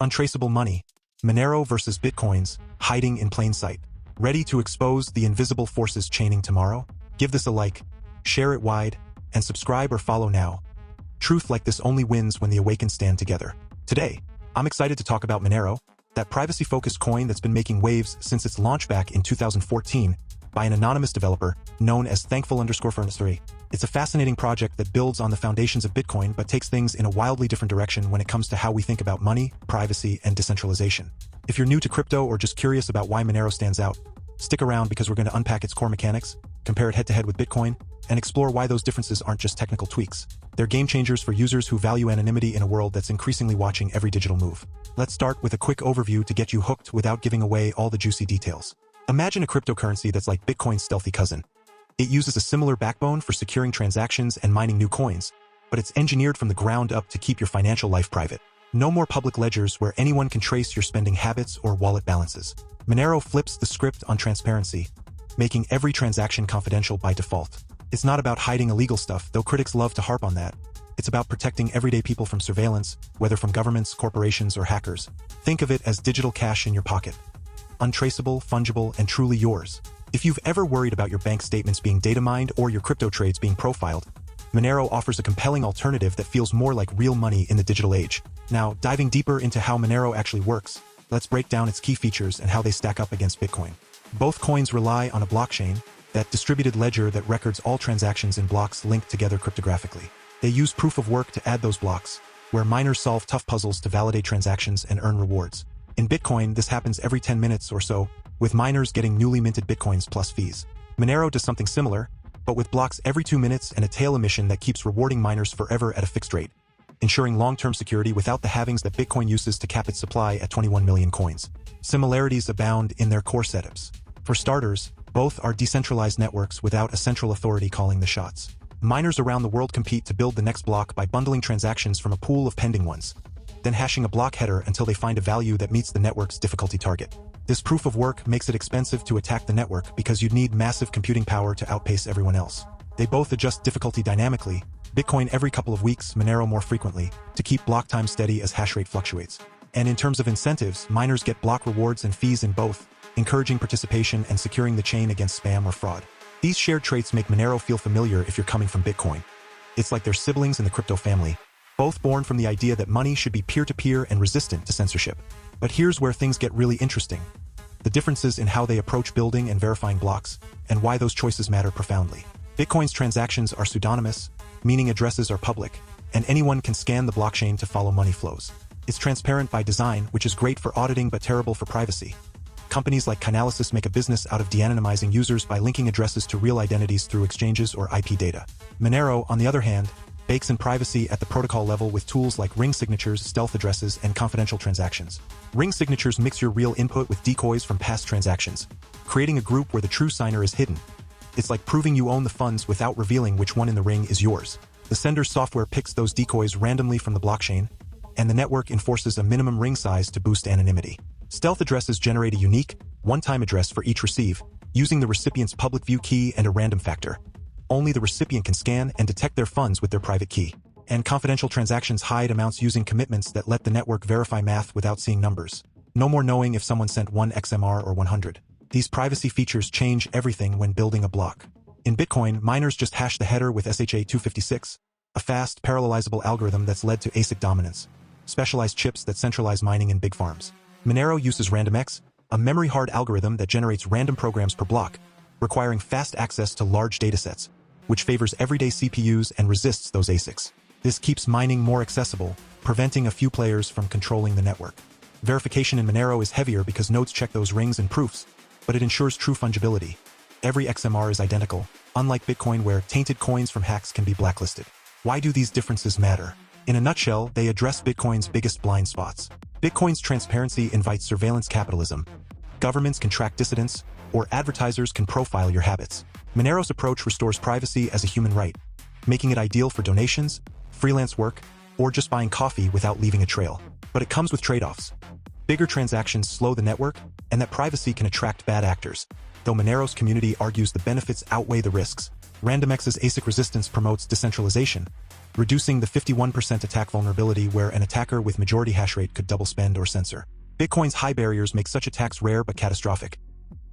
Untraceable money. Monero versus Bitcoins, hiding in plain sight. Ready to expose the invisible forces chaining tomorrow? Give this a like, share it wide, and subscribe or follow now. Truth like this only wins when the awakened stand together. Today, I'm excited to talk about Monero, that privacy-focused coin that's been making waves since its launch back in 2014 by an anonymous developer known as Thankful_Furnace3. It's a fascinating project that builds on the foundations of Bitcoin but takes things in a wildly different direction when it comes to how we think about money, privacy, and decentralization. If you're new to crypto or just curious about why Monero stands out, stick around because we're going to unpack its core mechanics, compare it head-to-head with Bitcoin, and explore why those differences aren't just technical tweaks. They're game-changers for users who value anonymity in a world that's increasingly watching every digital move. Let's start with a quick overview to get you hooked without giving away all the juicy details. Imagine a cryptocurrency that's like Bitcoin's stealthy cousin. It uses a similar backbone for securing transactions and mining new coins, but it's engineered from the ground up to keep your financial life private. No more public ledgers where anyone can trace your spending habits or wallet balances. Monero flips the script on transparency, making every transaction confidential by default. It's not about hiding illegal stuff, though critics love to harp on that. It's about protecting everyday people from surveillance, whether from governments, corporations, or hackers. Think of it as digital cash in your pocket. Untraceable, fungible, and truly yours. If you've ever worried about your bank statements being data mined or your crypto trades being profiled, Monero offers a compelling alternative that feels more like real money in the digital age. Now, diving deeper into how Monero actually works, let's break down its key features and how they stack up against Bitcoin. Both coins rely on a blockchain, that distributed ledger that records all transactions in blocks linked together cryptographically. They use proof of work to add those blocks, where miners solve tough puzzles to validate transactions and earn rewards. In Bitcoin, this happens every 10 minutes or so, with miners getting newly minted Bitcoins plus fees. Monero does something similar, but with blocks every 2 minutes and a tail emission that keeps rewarding miners forever at a fixed rate, ensuring long-term security without the halvings that Bitcoin uses to cap its supply at 21 million coins. Similarities abound in their core setups. For starters, both are decentralized networks without a central authority calling the shots. Miners around the world compete to build the next block by bundling transactions from a pool of pending ones, then hashing a block header until they find a value that meets the network's difficulty target. This proof of work makes it expensive to attack the network because you'd need massive computing power to outpace everyone else. They both adjust difficulty dynamically, Bitcoin every couple of weeks, Monero more frequently, to keep block time steady as hash rate fluctuates. And in terms of incentives, miners get block rewards and fees in both, encouraging participation and securing the chain against spam or fraud. These shared traits make Monero feel familiar if you're coming from Bitcoin. It's like they're siblings in the crypto family, both born from the idea that money should be peer-to-peer and resistant to censorship. But here's where things get really interesting. The differences in how they approach building and verifying blocks, and why those choices matter profoundly. Bitcoin's transactions are pseudonymous, meaning addresses are public, and anyone can scan the blockchain to follow money flows. It's transparent by design, which is great for auditing but terrible for privacy. Companies like Chainalysis make a business out of de-anonymizing users by linking addresses to real identities through exchanges or IP data. Monero, on the other hand, bakes in privacy at the protocol level with tools like ring signatures, stealth addresses, and confidential transactions. Ring signatures mix your real input with decoys from past transactions, creating a group where the true signer is hidden. It's like proving you own the funds without revealing which one in the ring is yours. The sender's software picks those decoys randomly from the blockchain, and the network enforces a minimum ring size to boost anonymity. Stealth addresses generate a unique, one-time address for each receive, using the recipient's public view key and a random factor. Only the recipient can scan and detect their funds with their private key. And confidential transactions hide amounts using commitments that let the network verify math without seeing numbers. No more knowing if someone sent 1 XMR or 100. These privacy features change everything when building a block. In Bitcoin, miners just hash the header with SHA-256, a fast, parallelizable algorithm that's led to ASIC dominance, specialized chips that centralize mining in big farms. Monero uses RandomX, a memory-hard algorithm that generates random programs per block, requiring fast access to large datasets, which favors everyday CPUs and resists those ASICs. This keeps mining more accessible, preventing a few players from controlling the network. Verification in Monero is heavier because nodes check those rings and proofs, but it ensures true fungibility. Every XMR is identical, unlike Bitcoin where tainted coins from hacks can be blacklisted. Why do these differences matter? In a nutshell, they address Bitcoin's biggest blind spots. Bitcoin's transparency invites surveillance capitalism. Governments can track dissidents, or advertisers can profile your habits. Monero's approach restores privacy as a human right, making it ideal for donations, freelance work, or just buying coffee without leaving a trail. But it comes with trade-offs. Bigger transactions slow the network, and that privacy can attract bad actors. Though Monero's community argues the benefits outweigh the risks, RandomX's ASIC resistance promotes decentralization, reducing the 51% attack vulnerability where an attacker with majority hash rate could double spend or censor. Bitcoin's high barriers make such attacks rare but catastrophic.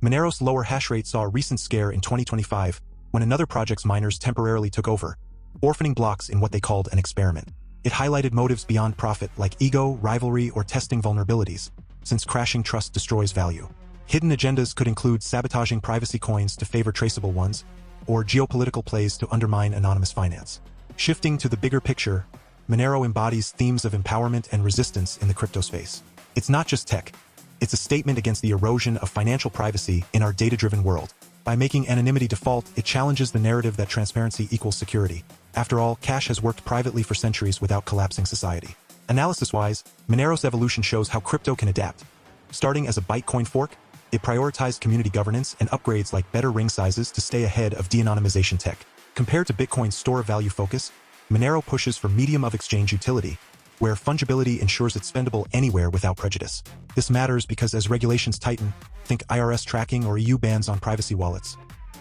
Monero's lower hash rate saw a recent scare in 2025 when another project's miners temporarily took over, orphaning blocks in what they called an experiment. It highlighted motives beyond profit like ego, rivalry, or testing vulnerabilities, since crashing trust destroys value. Hidden agendas could include sabotaging privacy coins to favor traceable ones, or geopolitical plays to undermine anonymous finance. Shifting to the bigger picture, Monero embodies themes of empowerment and resistance in the crypto space. It's not just tech. It's a statement against the erosion of financial privacy in our data-driven world. By making anonymity default, it challenges the narrative that transparency equals security. After all, cash has worked privately for centuries without collapsing society. Analysis-wise, Monero's evolution shows how crypto can adapt. Starting as a Bitcoin fork, it prioritized community governance and upgrades like better ring sizes to stay ahead of de-anonymization tech. Compared to Bitcoin's store of value focus, Monero pushes for medium of exchange utility, where fungibility ensures it's spendable anywhere without prejudice. This matters because as regulations tighten, think IRS tracking or EU bans on privacy wallets,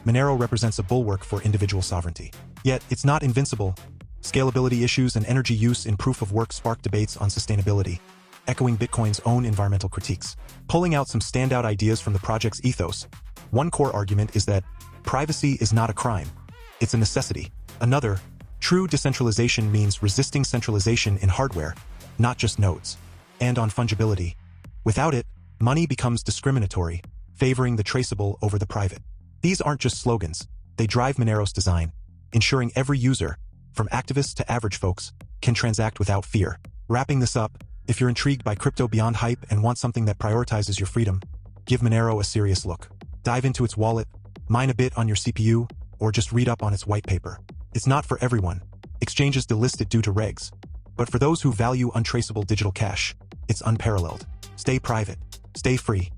Monero represents a bulwark for individual sovereignty. Yet, it's not invincible. Scalability issues and energy use in proof-of-work spark debates on sustainability, echoing Bitcoin's own environmental critiques. Pulling out some standout ideas from the project's ethos, one core argument is that privacy is not a crime. It's a necessity. Another, true decentralization means resisting centralization in hardware, not just nodes. And on fungibility, without it, money becomes discriminatory, favoring the traceable over the private. These aren't just slogans, they drive Monero's design, ensuring every user, from activists to average folks, can transact without fear. Wrapping this up, if you're intrigued by crypto beyond hype and want something that prioritizes your freedom, give Monero a serious look. Dive into its wallet, mine a bit on your CPU, or just read up on its white paper. It's not for everyone. Exchanges delist it due to regs. But for those who value untraceable digital cash, it's unparalleled. Stay private, stay free,